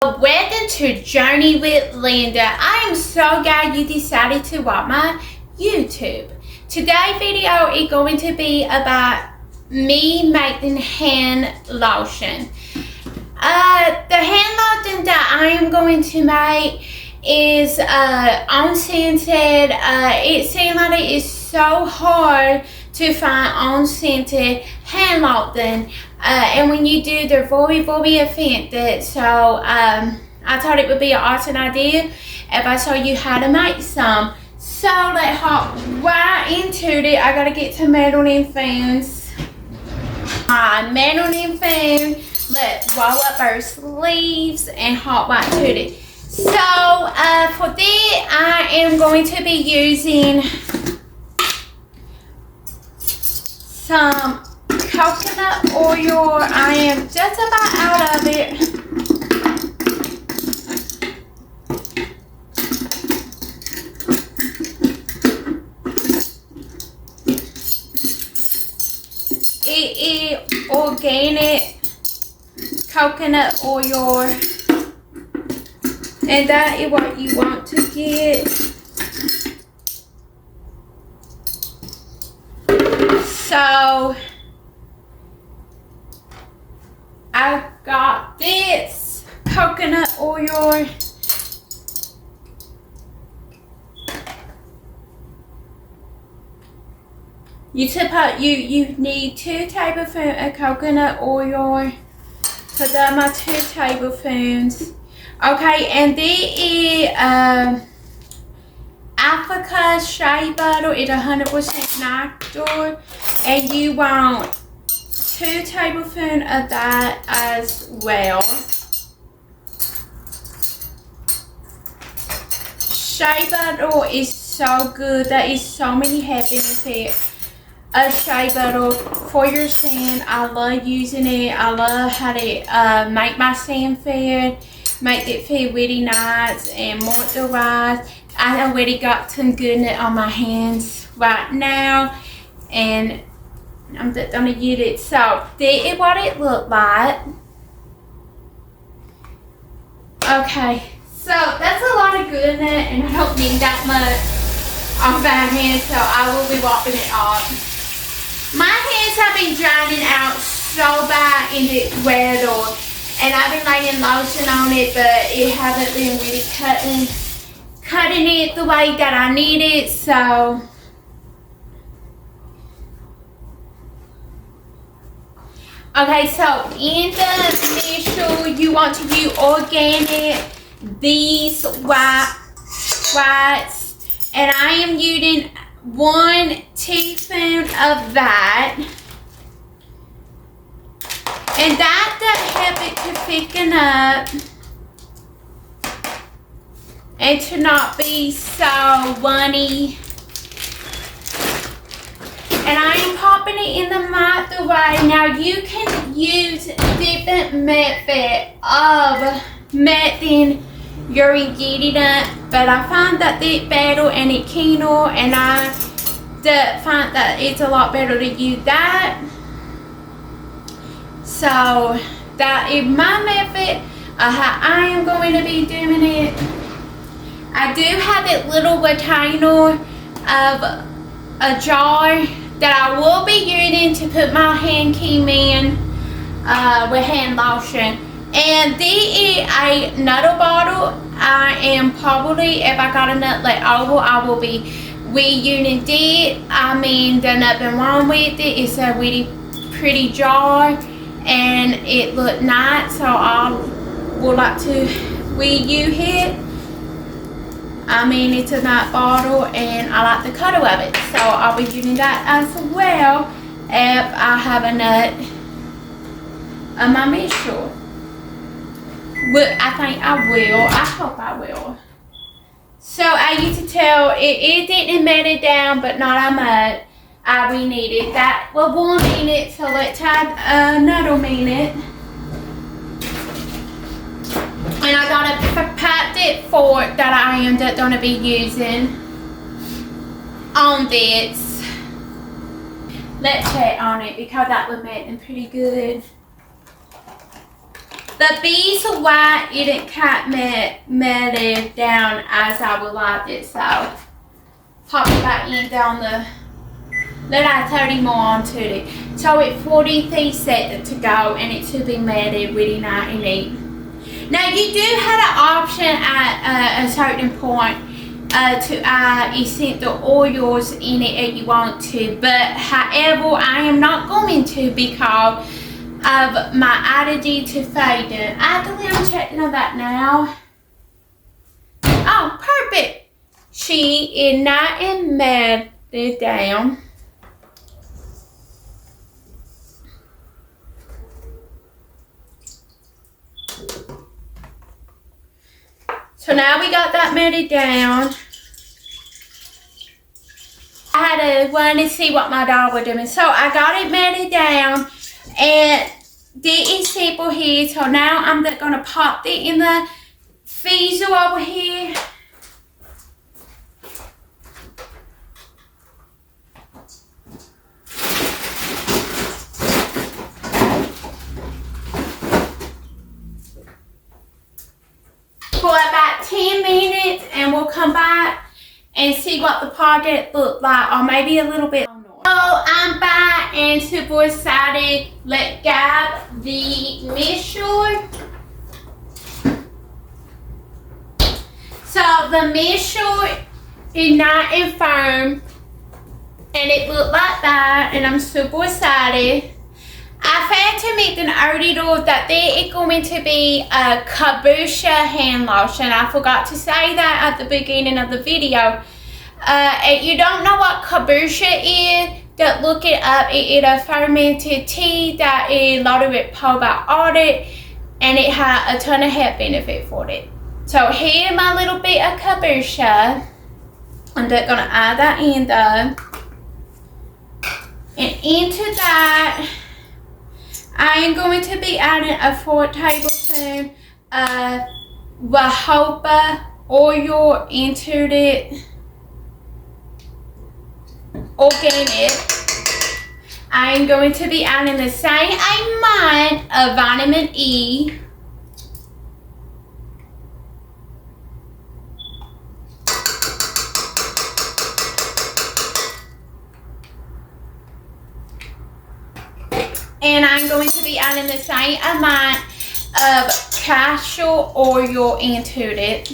Welcome to Journey with Linda. I am so glad you decided to watch my YouTube. Today's video is going to be about me making hand lotion. The hand lotion that I am going to make is unscented. It seems like it is so hard to find unscented hand lotion. And when you do, they're very offended. So I thought it would be an awesome idea if I show you how to make some. So let's hop right into it. I gotta get some measuring spoons. Measuring spoon. Let's roll up our sleeves and hop right to it. So for this, I am going to be using some coconut oil. I am just about out of it. It is organic coconut oil, and that is what you want to get. So I got this coconut oil. You need 2 tablespoons of coconut oil. So that's my 2 tablespoons. Okay, and this is Africa shea butter. It's 100% natural, and you want 2 tablespoons of that as well. Shea butter is so good. There is so many health benefits of shea butter for your skin. I love using it. I love how to make my skin feel, make it feel really nice and moisturized. I already got some goodness on my hands right now, and I'm just gonna use it. So this is what it looked like. Okay, so that's a lot of goodness, and I don't need that much on my hands, so I will be wiping it off. My hands have been drying out so bad in the weather, and I've been laying lotion on it, but it hasn't been really cutting it the way that I need it. So okay, so in the mixture you want to use organic beeswax, and I am using 1 teaspoon of that, and that does help it to thicken up and to not be so runny. And I am popping it in the microwave. Now you can use different methods of melting your ingredient, but I find that it's better and it's cleaner, and I find that it's a lot better to use that. So that is my method of how I am going to be doing it. I do have a little container of a jar that I will be using to put my hand cream in with hand lotion. And this is another bottle. I am probably, if I got enough left over, I will be reusing it. I mean, there's nothing wrong with it. It's a really pretty jar, and it looks nice, so I would like to reuse it. I mean, it's a nice bottle, and I like the color of it, so I'll be using that as well if I have enough of my mixture. But I think I will. I hope I will. So I used to tell it didn't melt it down, but not how much I needed. That was 1 minute, so let's add another minute. And I got a packet fork that I am just going to be using on this. Let's check on it because that would make them pretty good. The beeswax didn't quite melted down as I would like it, so pop it back in down the, let I 30 more onto it. So it's 43 seconds to go and it should be melted really nice and neat. Now you do have an option at a certain point to add essential oils in it if you want to, but however I am not going to because of my allergy to fading. Actually, I'm checking on that now. Oh, perfect. She is not melted down. So now we got that melted down. I had to want to see what my dog was doing. So I got it melted down. And this is simple here. So now I'm going to pop it in the freezer over here. For about 10 minutes and we'll come back and see what the project looked like, or maybe a little bit. So I'm back and super excited. Let's grab the mixture. So the mixture is nice and firm and it looked like that, and I'm super excited. I failed to mention earlier that there is going to be a kombucha hand lotion. I forgot to say that at the beginning of the video. If you don't know what kombucha is, just look it up. It is a fermented tea that is loaded with probiotic, and it has a ton of health benefit for it. So here's my little bit of kombucha. I'm just going to add that in though. And into that, I am going to be adding a 4 tablespoons of jojoba oil into it. Organic. I am going to be adding the same amount of vitamin E. And I'm going to be adding the same amount of castor oil into it.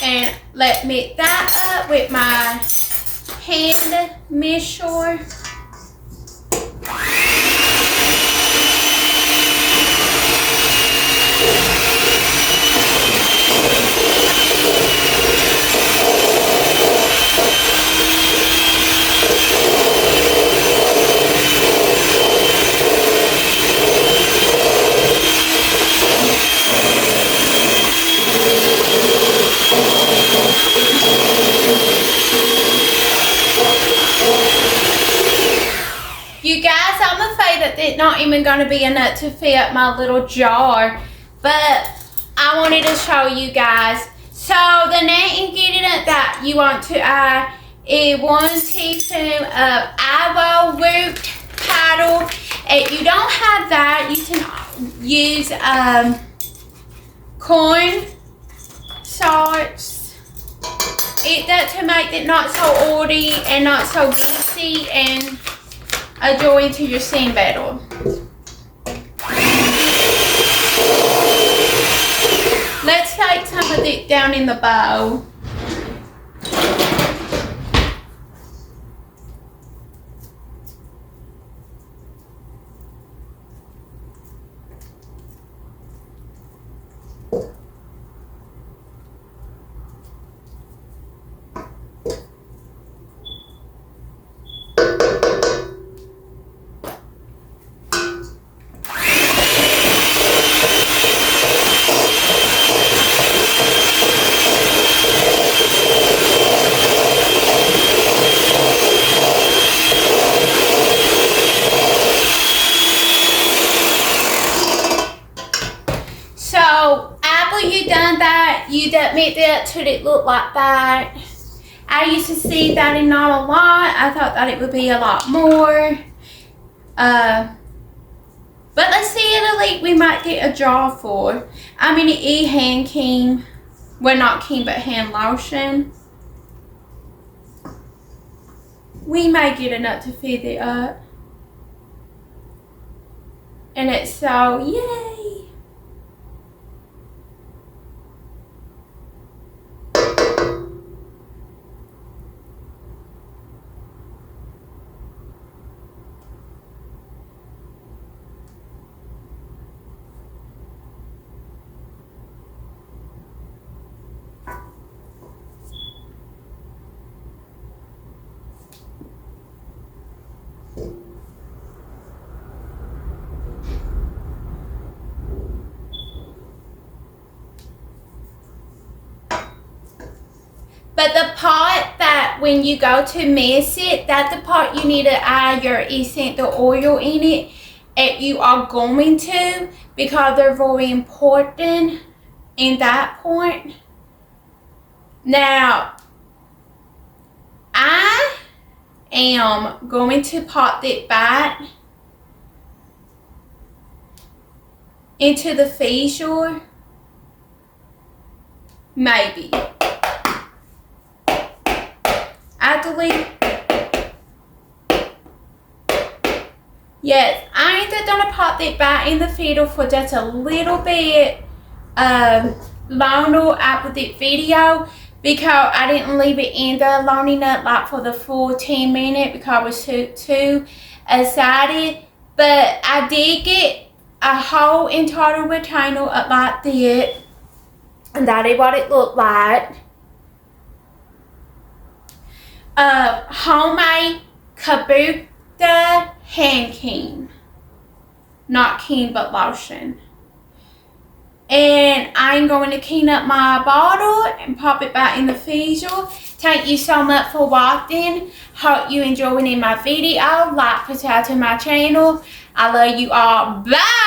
And let's mix that up with my hand mixture. You guys, I'm afraid that it's not even going to be enough to fill up my little jar, but I wanted to show you guys. So the next ingredient that you want to add is 1 teaspoon of arrowroot powder. If you don't have that, you can use corn starch. Eat that to make it not so oily and not so greasy and a joy to your steam battle. Let's take some of it down in the bowl. after you done that, you just make that till it look like that. I used to see that in not a lot. I thought that it would be a lot more. But let's see in a leak we might get a jar for. I'm gonna eat hand cream. Well, not cream, but hand lotion. We might get enough to fill it up. And it's so, yay! But the part that when you go to mix it, that's the part you need to add your essential oil in it. If you are going to, because they're very important in that point. Now, I am going to pop it back into the facial. Maybe. Actually, yes, I'm just gonna pop it back in the fiddle for just a little bit longer after the video, because I didn't leave it in there long enough, like for the full 10 minutes, because I was too excited. But I did get a whole entire retainer like this, and that is what it looked like. Homemade kombucha hand cream, not cream but lotion. And I'm going to clean up my bottle and pop it back in the freezer. Thank you so much for watching. Hope you enjoyed my video. Like, subscribe to my channel. I love you all. Bye.